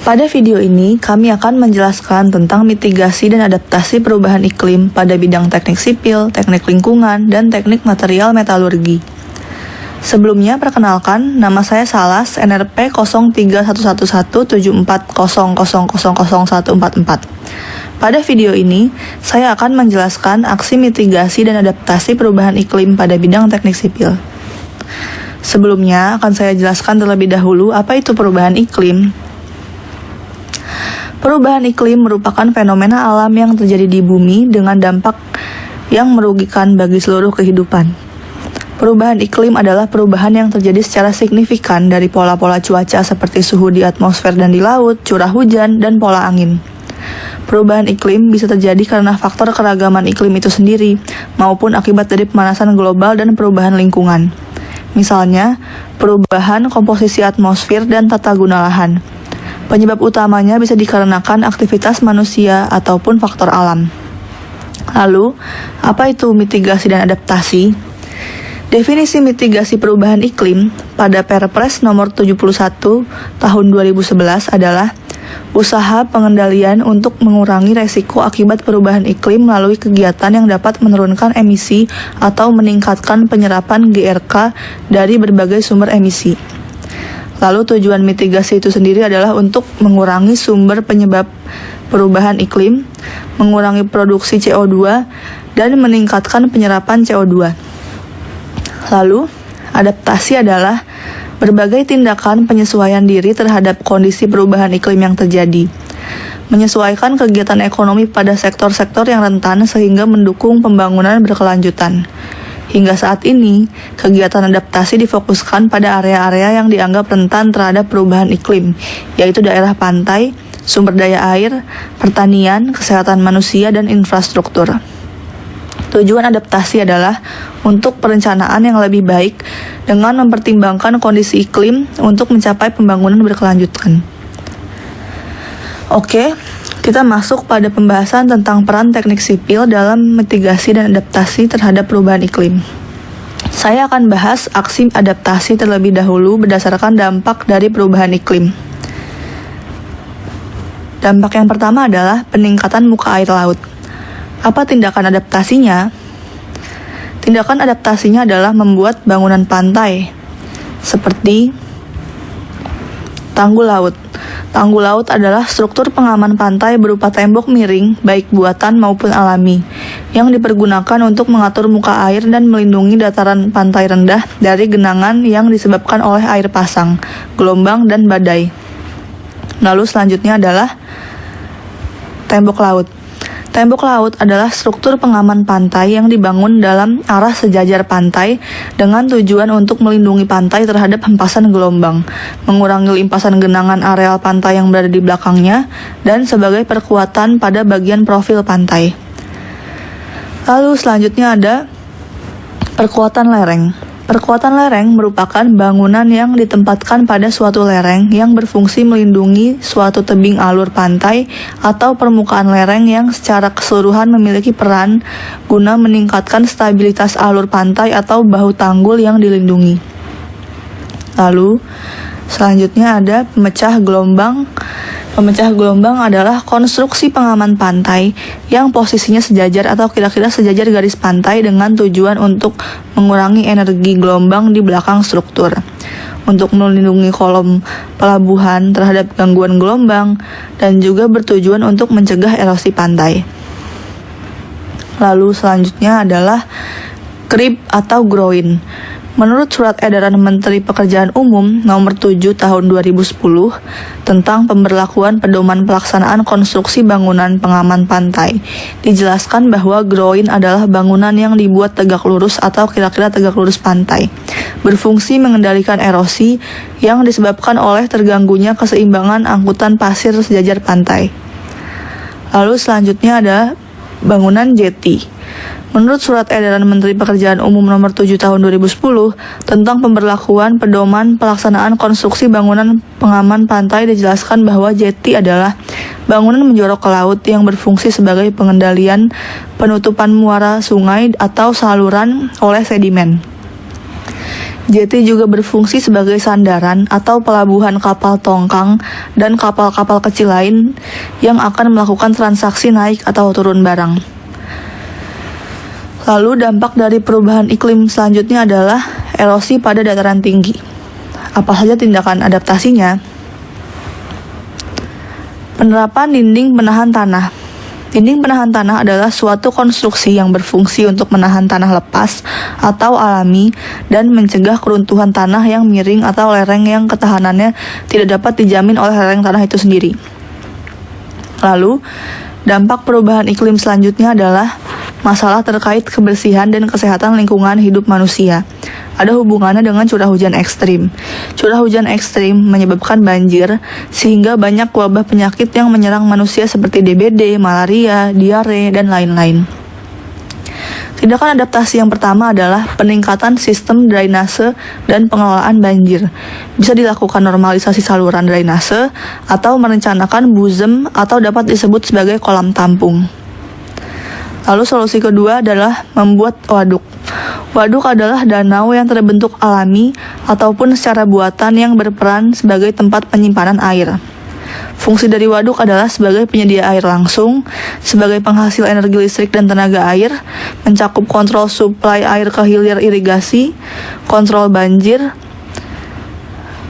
Pada video ini, kami akan menjelaskan tentang mitigasi dan adaptasi perubahan iklim pada bidang teknik sipil, teknik lingkungan, dan teknik material metalurgi. Sebelumnya, perkenalkan, nama saya Salas, NRP 03117400000144. Pada video ini, saya akan menjelaskan aksi mitigasi dan adaptasi perubahan iklim pada bidang teknik sipil. Sebelumnya, akan saya jelaskan terlebih dahulu apa itu perubahan iklim. Perubahan iklim merupakan fenomena alam yang terjadi di bumi dengan dampak yang merugikan bagi seluruh kehidupan. Perubahan iklim adalah perubahan yang terjadi secara signifikan dari pola-pola cuaca seperti suhu di atmosfer dan di laut, curah hujan, dan pola angin. Perubahan iklim bisa terjadi karena faktor keragaman iklim itu sendiri, maupun akibat dari pemanasan global dan perubahan lingkungan. Misalnya, perubahan komposisi atmosfer dan tata guna lahan. Penyebab utamanya bisa dikarenakan aktivitas manusia ataupun faktor alam. Lalu, apa itu mitigasi dan adaptasi? Definisi mitigasi perubahan iklim pada Perpres nomor 71 tahun 2011 adalah usaha pengendalian untuk mengurangi resiko akibat perubahan iklim melalui kegiatan yang dapat menurunkan emisi atau meningkatkan penyerapan GRK dari berbagai sumber emisi. Lalu tujuan mitigasi itu sendiri adalah untuk mengurangi sumber penyebab perubahan iklim, mengurangi produksi CO2, dan meningkatkan penyerapan CO2. Lalu, adaptasi adalah berbagai tindakan penyesuaian diri terhadap kondisi perubahan iklim yang terjadi. Menyesuaikan kegiatan ekonomi pada sektor-sektor yang rentan sehingga mendukung pembangunan berkelanjutan. Hingga saat ini, kegiatan adaptasi difokuskan pada area-area yang dianggap rentan terhadap perubahan iklim, yaitu daerah pantai, sumber daya air, pertanian, kesehatan manusia, dan infrastruktur. Tujuan adaptasi adalah untuk perencanaan yang lebih baik dengan mempertimbangkan kondisi iklim untuk mencapai pembangunan berkelanjutan. Oke, kita masuk pada pembahasan tentang peran teknik sipil dalam mitigasi dan adaptasi terhadap perubahan iklim. Saya akan bahas aksi adaptasi terlebih dahulu berdasarkan dampak dari perubahan iklim. Dampak yang pertama adalah peningkatan muka air laut. Apa tindakan adaptasinya? Tindakan adaptasinya adalah membuat bangunan pantai, seperti tanggul laut. Tanggul laut adalah struktur pengaman pantai berupa tembok miring, baik buatan maupun alami, yang dipergunakan untuk mengatur muka air dan melindungi dataran pantai rendah dari genangan yang disebabkan oleh air pasang, gelombang, dan badai. Lalu selanjutnya adalah tembok laut. Tembok laut adalah struktur pengaman pantai yang dibangun dalam arah sejajar pantai dengan tujuan untuk melindungi pantai terhadap hempasan gelombang, mengurangi limpasan genangan areal pantai yang berada di belakangnya, dan sebagai perkuatan pada bagian profil pantai. Lalu selanjutnya ada perkuatan lereng. Perkuatan lereng merupakan bangunan yang ditempatkan pada suatu lereng yang berfungsi melindungi suatu tebing alur pantai atau permukaan lereng yang secara keseluruhan memiliki peran guna meningkatkan stabilitas alur pantai atau bahu tanggul yang dilindungi. Lalu, selanjutnya ada pemecah gelombang. Pemecah gelombang adalah konstruksi pengaman pantai yang posisinya sejajar atau kira-kira sejajar garis pantai dengan tujuan untuk mengurangi energi gelombang di belakang struktur, untuk melindungi kolom pelabuhan terhadap gangguan gelombang, dan juga bertujuan untuk mencegah erosi pantai. Lalu selanjutnya adalah creep atau groin. Menurut Surat Edaran Menteri Pekerjaan Umum Nomor 7 Tahun 2010 tentang pemberlakuan pedoman pelaksanaan konstruksi bangunan pengaman pantai, dijelaskan bahwa groin adalah bangunan yang dibuat tegak lurus atau kira-kira tegak lurus pantai, berfungsi mengendalikan erosi yang disebabkan oleh terganggunya keseimbangan angkutan pasir sejajar pantai. Lalu selanjutnya ada bangunan jetty. Menurut Surat Edaran Menteri Pekerjaan Umum Nomor 7 Tahun 2010 tentang pemberlakuan pedoman pelaksanaan konstruksi bangunan pengaman pantai, dijelaskan bahwa jetty adalah bangunan menjorok ke laut yang berfungsi sebagai pengendalian penutupan muara sungai atau saluran oleh sedimen. Jeti juga berfungsi sebagai sandaran atau pelabuhan kapal tongkang dan kapal-kapal kecil lain yang akan melakukan transaksi naik atau turun barang. Lalu dampak dari perubahan iklim selanjutnya adalah erosi pada dataran tinggi. Apa saja tindakan adaptasinya? Penerapan dinding penahan tanah. Dinding penahan tanah adalah suatu konstruksi yang berfungsi untuk menahan tanah lepas atau alami dan mencegah keruntuhan tanah yang miring atau lereng yang ketahanannya tidak dapat dijamin oleh lereng tanah itu sendiri. Lalu, dampak perubahan iklim selanjutnya adalah masalah terkait kebersihan dan kesehatan lingkungan hidup manusia. Ada hubungannya dengan curah hujan ekstrim. Curah hujan ekstrim menyebabkan banjir, sehingga banyak wabah penyakit yang menyerang manusia seperti DBD, malaria, diare, dan lain-lain. Tindakan adaptasi yang pertama adalah peningkatan sistem drainase dan pengelolaan banjir. Bisa dilakukan normalisasi saluran drainase atau merencanakan buzem atau dapat disebut sebagai kolam tampung. Lalu solusi kedua adalah membuat waduk. Waduk adalah danau yang terbentuk alami ataupun secara buatan yang berperan sebagai tempat penyimpanan air. Fungsi dari waduk adalah sebagai penyedia air langsung, sebagai penghasil energi listrik dan tenaga air, mencakup kontrol suplai air ke hilir irigasi, kontrol banjir,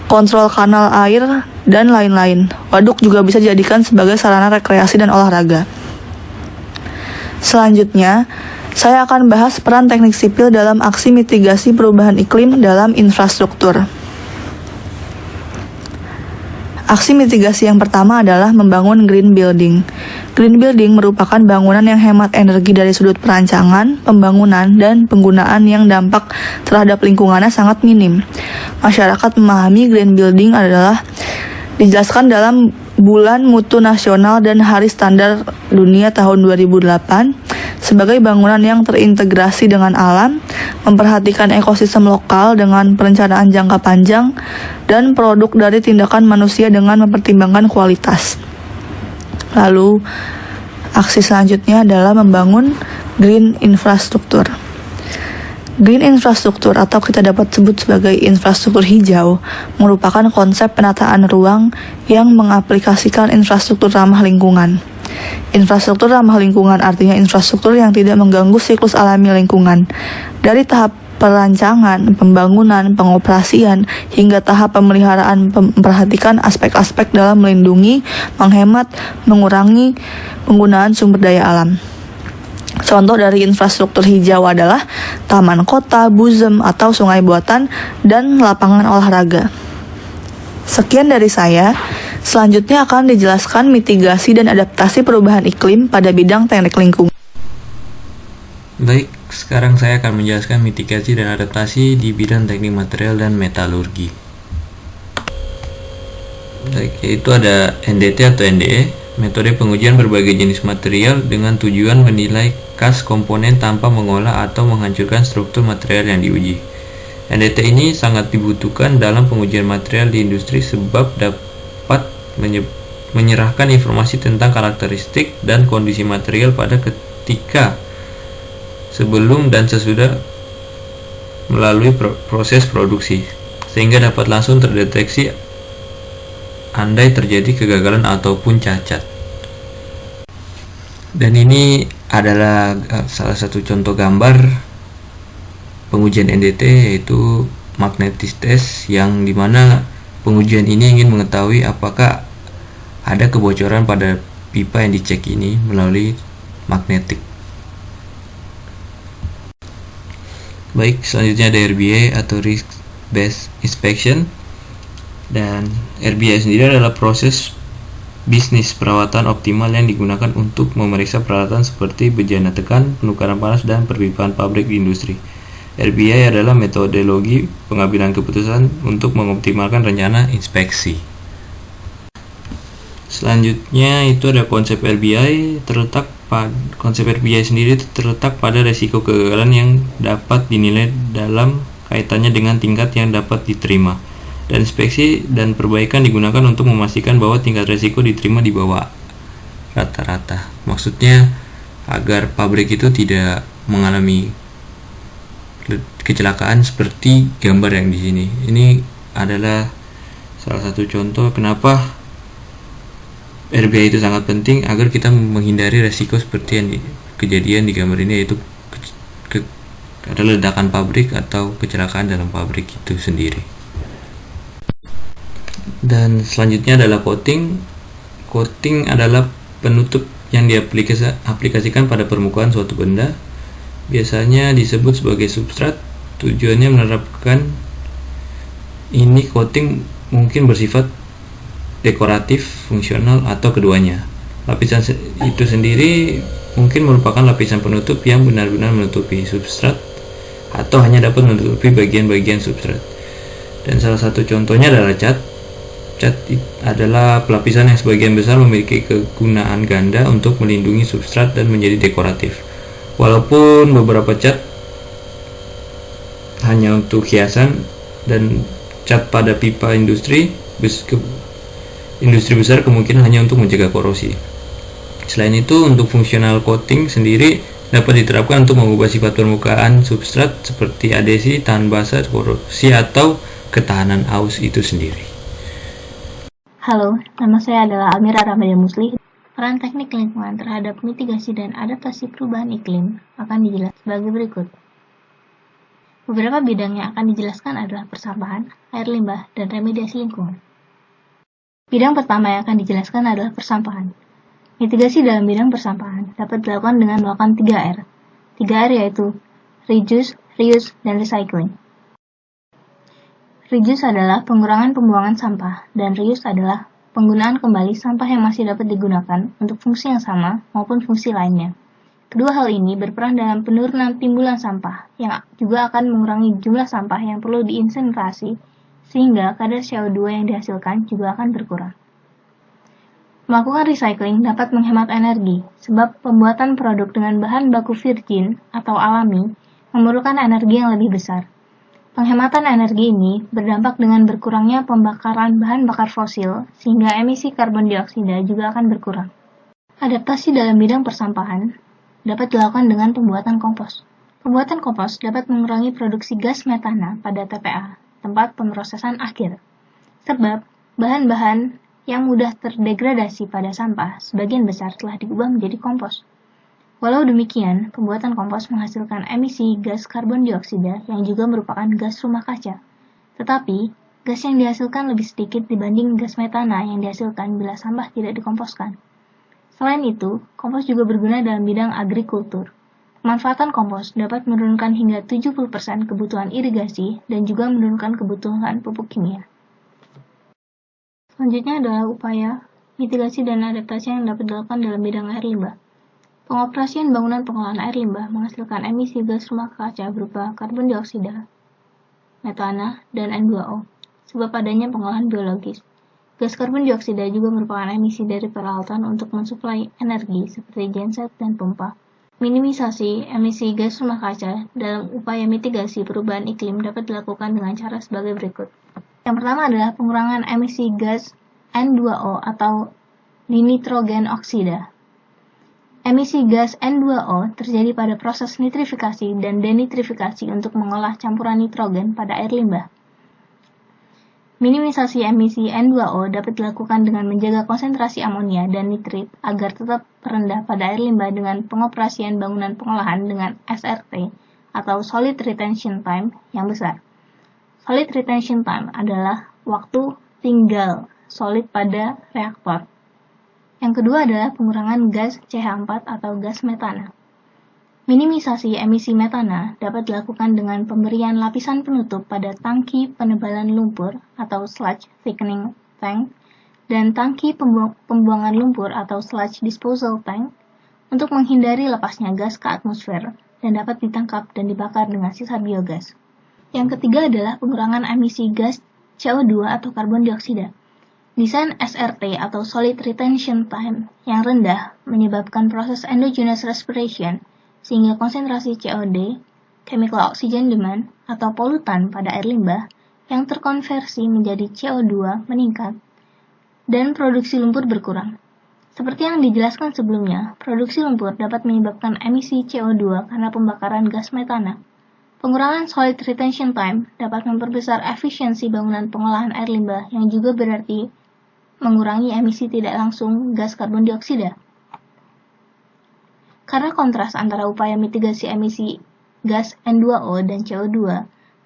kontrol kanal air, dan lain-lain. Waduk juga bisa dijadikan sebagai sarana rekreasi dan olahraga. Selanjutnya, saya akan bahas peran teknik sipil dalam aksi mitigasi perubahan iklim dalam infrastruktur. Aksi mitigasi yang pertama adalah membangun green building. Green building merupakan bangunan yang hemat energi dari sudut perancangan, pembangunan, dan penggunaan yang dampak terhadap lingkungannya sangat minim. Masyarakat memahami green building adalah dijelaskan dalam Bulan Mutu Nasional dan Hari Standar Dunia tahun 2008 sebagai bangunan yang terintegrasi dengan alam, memperhatikan ekosistem lokal dengan perencanaan jangka panjang, dan produk dari tindakan manusia dengan mempertimbangkan kualitas. Lalu, aksi selanjutnya adalah membangun green infrastruktur. Green infrastruktur atau kita dapat sebut sebagai infrastruktur hijau merupakan konsep penataan ruang yang mengaplikasikan infrastruktur ramah lingkungan. Infrastruktur ramah lingkungan artinya infrastruktur yang tidak mengganggu siklus alami lingkungan. Dari tahap perancangan, pembangunan, pengoperasian, hingga tahap pemeliharaan memperhatikan aspek-aspek dalam melindungi, menghemat, mengurangi penggunaan sumber daya alam. Contoh dari infrastruktur hijau adalah taman kota, buzem atau sungai buatan, dan lapangan olahraga. Sekian dari saya. Selanjutnya akan dijelaskan mitigasi dan adaptasi perubahan iklim pada bidang teknik lingkungan. Baik, sekarang saya akan menjelaskan mitigasi dan adaptasi di bidang teknik material dan metalurgi. Baik, yaitu ada NDT atau NDE, metode pengujian berbagai jenis material dengan tujuan menilai khas komponen tanpa mengolah atau menghancurkan struktur material yang diuji. NDT ini sangat dibutuhkan dalam pengujian material di industri sebab dapat menyerahkan informasi tentang karakteristik dan kondisi material pada ketika sebelum dan sesudah melalui proses produksi, sehingga dapat langsung terdeteksi andai terjadi kegagalan ataupun cacat. Dan ini adalah salah satu contoh gambar pengujian NDT, yaitu magnetic test, yang dimana pengujian ini ingin mengetahui apakah ada kebocoran pada pipa yang dicek ini melalui magnetik. Baik, selanjutnya ada RBI atau Risk Based Inspection. Dan RBI sendiri adalah proses bisnis perawatan optimal yang digunakan untuk memeriksa peralatan seperti bejana tekan, penukaran panas, dan perpipaan pabrik di industri. RBI adalah metodologi pengambilan keputusan untuk mengoptimalkan rencana inspeksi. Selanjutnya itu ada konsep RBI. Konsep RBI sendiri terletak pada resiko kegagalan yang dapat dinilai dalam kaitannya dengan tingkat yang dapat diterima. Dan inspeksi dan perbaikan digunakan untuk memastikan bahwa tingkat resiko diterima di bawah rata-rata. Maksudnya agar pabrik itu tidak mengalami kecelakaan seperti gambar yang di sini. Ini adalah salah satu contoh kenapa RBA itu sangat penting agar kita menghindari resiko seperti yang kejadian di gambar ini, yaitu ada ledakan pabrik atau kecelakaan dalam pabrik itu sendiri. Dan selanjutnya adalah coating. Coating adalah penutup yang diaplikasikan pada permukaan suatu benda. Biasanya disebut sebagai substrat. Tujuannya menerapkan ini coating mungkin bersifat dekoratif, fungsional, atau keduanya. Lapisan itu sendiri mungkin merupakan lapisan penutup yang benar-benar menutupi substrat atau hanya dapat menutupi bagian-bagian substrat. Dan salah satu contohnya adalah cat. Cat adalah pelapisan yang sebagian besar memiliki kegunaan ganda untuk melindungi substrat dan menjadi dekoratif. Walaupun beberapa cat hanya untuk hiasan, dan cat pada pipa industri besar kemungkinan hanya untuk mencegah korosi. Selain itu, untuk fungsional coating sendiri dapat diterapkan untuk mengubah sifat permukaan substrat seperti adhesi, tahan basah, korosi, atau ketahanan aus itu sendiri. Halo, nama saya adalah Amira Ramadan Musli. Peran teknik lingkungan terhadap mitigasi dan adaptasi perubahan iklim akan dijelaskan sebagai berikut. Beberapa bidang yang akan dijelaskan adalah persampahan, air limbah, dan remediasi lingkungan. Bidang pertama yang akan dijelaskan adalah persampahan. Mitigasi dalam bidang persampahan dapat dilakukan dengan melakukan 3R. 3R yaitu reduce, reuse, dan recycling. Reduce adalah pengurangan pembuangan sampah, dan reuse adalah penggunaan kembali sampah yang masih dapat digunakan untuk fungsi yang sama maupun fungsi lainnya. Kedua hal ini berperan dalam penurunan timbulan sampah, yang juga akan mengurangi jumlah sampah yang perlu diinsinerasi, sehingga kadar CO2 yang dihasilkan juga akan berkurang. Melakukan recycling dapat menghemat energi, sebab pembuatan produk dengan bahan baku virgin atau alami memerlukan energi yang lebih besar. Penghematan energi ini berdampak dengan berkurangnya pembakaran bahan bakar fosil, sehingga emisi karbon dioksida juga akan berkurang. Adaptasi dalam bidang persampahan dapat dilakukan dengan pembuatan kompos. Pembuatan kompos dapat mengurangi produksi gas metana pada TPA, tempat pemrosesan akhir. Sebab, bahan-bahan yang mudah terdegradasi pada sampah sebagian besar telah diubah menjadi kompos. Walau demikian, pembuatan kompos menghasilkan emisi gas karbon dioksida yang juga merupakan gas rumah kaca. Tetapi, gas yang dihasilkan lebih sedikit dibanding gas metana yang dihasilkan bila sampah tidak dikomposkan. Selain itu, kompos juga berguna dalam bidang agrikultur. Pemanfaatan kompos dapat menurunkan hingga 70% kebutuhan irigasi dan juga menurunkan kebutuhan pupuk kimia. Selanjutnya adalah upaya mitigasi dan adaptasi yang dapat dilakukan dalam bidang air limbah. Pengoperasian bangunan pengolahan air limbah menghasilkan emisi gas rumah kaca berupa karbon dioksida, metana, dan N2O, sebab adanya pengolahan biologis. Gas karbon dioksida juga merupakan emisi dari peralatan untuk mensuplai energi seperti genset dan pompa. Minimisasi emisi gas rumah kaca dalam upaya mitigasi perubahan iklim dapat dilakukan dengan cara sebagai berikut. Yang pertama adalah pengurangan emisi gas N2O atau dinitrogen oksida. Emisi gas N2O terjadi pada proses nitrifikasi dan denitrifikasi untuk mengolah campuran nitrogen pada air limbah. Minimisasi emisi N2O dapat dilakukan dengan menjaga konsentrasi amonia dan nitrit agar tetap rendah pada air limbah dengan pengoperasian bangunan pengolahan dengan SRT atau Solid Retention Time yang besar. Solid Retention Time adalah waktu tinggal solid pada reaktor. Yang kedua adalah pengurangan gas CH4 atau gas metana. Minimisasi emisi metana dapat dilakukan dengan pemberian lapisan penutup pada tangki penebalan lumpur atau sludge thickening tank dan tangki pembuangan lumpur atau sludge disposal tank untuk menghindari lepasnya gas ke atmosfer dan dapat ditangkap dan dibakar dengan sisa biogas. Yang ketiga adalah pengurangan emisi gas CO2 atau karbon dioksida. Desain SRT atau Solid Retention Time yang rendah menyebabkan proses endogenous respiration sehingga konsentrasi COD, chemical oxygen demand, atau polutan pada air limbah yang terkonversi menjadi CO2 meningkat dan produksi lumpur berkurang. Seperti yang dijelaskan sebelumnya, produksi lumpur dapat menyebabkan emisi CO2 karena pembakaran gas metana. Pengurangan solid retention time dapat memperbesar efisiensi bangunan pengolahan air limbah yang juga berarti mengurangi emisi tidak langsung gas karbon dioksida. Karena kontras antara upaya mitigasi emisi gas N2O dan CO2,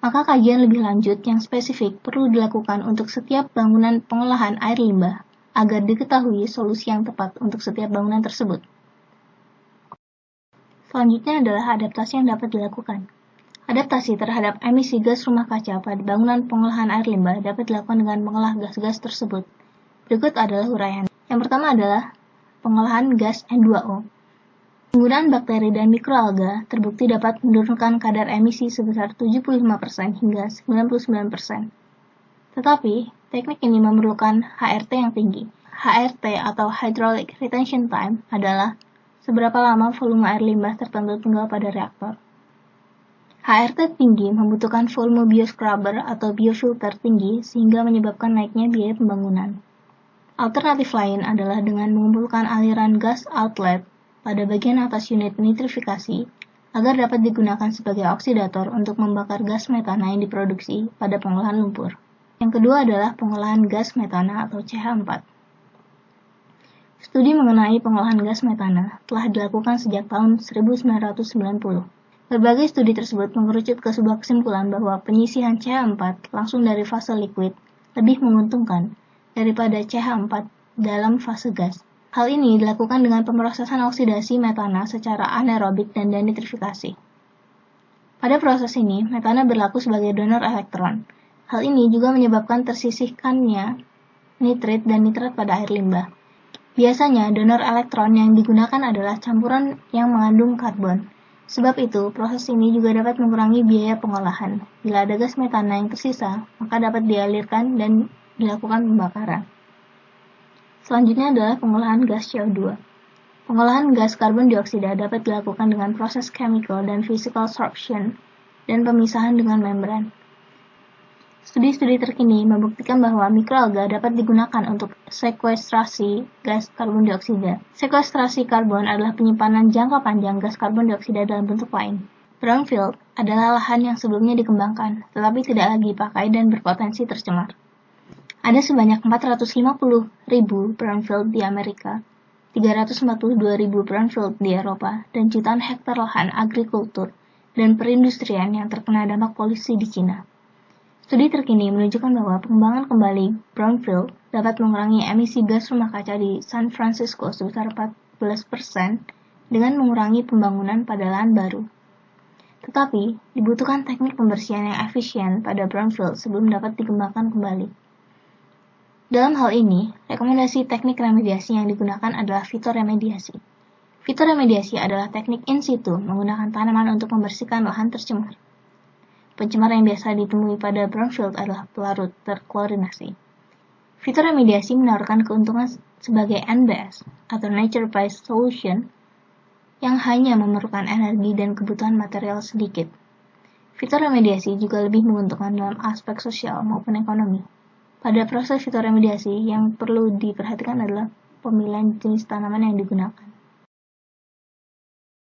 maka kajian lebih lanjut yang spesifik perlu dilakukan untuk setiap bangunan pengolahan air limbah agar diketahui solusi yang tepat untuk setiap bangunan tersebut. Selanjutnya adalah adaptasi yang dapat dilakukan. Adaptasi terhadap emisi gas rumah kaca pada bangunan pengolahan air limbah dapat dilakukan dengan mengolah gas-gas tersebut. Berikut adalah uraian. Yang pertama adalah pengolahan gas N2O. Penggunaan bakteri dan mikroalga terbukti dapat menurunkan kadar emisi sebesar 75% hingga 99%. Tetapi, teknik ini memerlukan HRT yang tinggi. HRT atau Hydraulic Retention Time adalah seberapa lama volume air limbah tertentu tinggal pada reaktor. HRT tinggi membutuhkan volume bioscrubber atau biofilter tinggi sehingga menyebabkan naiknya biaya pembangunan. Alternatif lain adalah dengan mengumpulkan aliran gas outlet pada bagian atas unit nitrifikasi agar dapat digunakan sebagai oksidator untuk membakar gas metana yang diproduksi pada pengolahan lumpur. Yang kedua adalah pengolahan gas metana atau CH4. Studi mengenai pengolahan gas metana telah dilakukan sejak tahun 1990. Berbagai studi tersebut mengerucut ke sebuah kesimpulan bahwa penyisihan CH4 langsung dari fase liquid lebih menguntungkan daripada CH4 dalam fase gas. Hal ini dilakukan dengan pemrosesan oksidasi metana secara anaerobik dan denitrifikasi. Pada proses ini, metana berlaku sebagai donor elektron. Hal ini juga menyebabkan tersisihkannya nitrit dan nitrat pada air limbah. Biasanya, donor elektron yang digunakan adalah campuran yang mengandung karbon. Sebab itu, proses ini juga dapat mengurangi biaya pengolahan. Bila ada gas metana yang tersisa, maka dapat dialirkan dan dilakukan pembakaran. Selanjutnya adalah pengolahan gas CO2. Pengolahan gas karbon dioksida dapat dilakukan dengan proses chemical dan physical sorption dan pemisahan dengan membran. Studi-studi terkini membuktikan bahwa mikroalga dapat digunakan untuk sekuestrasi gas karbon dioksida. Sekuestrasi karbon adalah penyimpanan jangka panjang gas karbon dioksida dalam bentuk lain. Brownfield adalah lahan yang sebelumnya dikembangkan, tetapi tidak lagi dipakai dan berpotensi tercemar. Ada sebanyak 450.000 brownfield di Amerika, 342.000 brownfield di Eropa, dan jutaan hektar lahan agrikultur dan perindustrian yang terkena dampak polusi di Cina. Studi terkini menunjukkan bahwa pengembangan kembali brownfield dapat mengurangi emisi gas rumah kaca di San Francisco sebesar 14% dengan mengurangi pembangunan pada lahan baru. Tetapi, dibutuhkan teknik pembersihan yang efisien pada brownfield sebelum dapat dikembangkan kembali. Dalam hal ini, rekomendasi teknik remediasi yang digunakan adalah fitoremediasi. Fitoremediasi adalah teknik in situ menggunakan tanaman untuk membersihkan lahan tercemar. Pencemar yang biasa ditemui pada brownfield adalah pelarut terklorinasi. Fitoremediasi menawarkan keuntungan sebagai NBS atau nature-based solution yang hanya memerlukan energi dan kebutuhan material sedikit. Fitoremediasi juga lebih menguntungkan dalam aspek sosial maupun ekonomi. Pada proses fitoremediasi yang perlu diperhatikan adalah pemilihan jenis tanaman yang digunakan.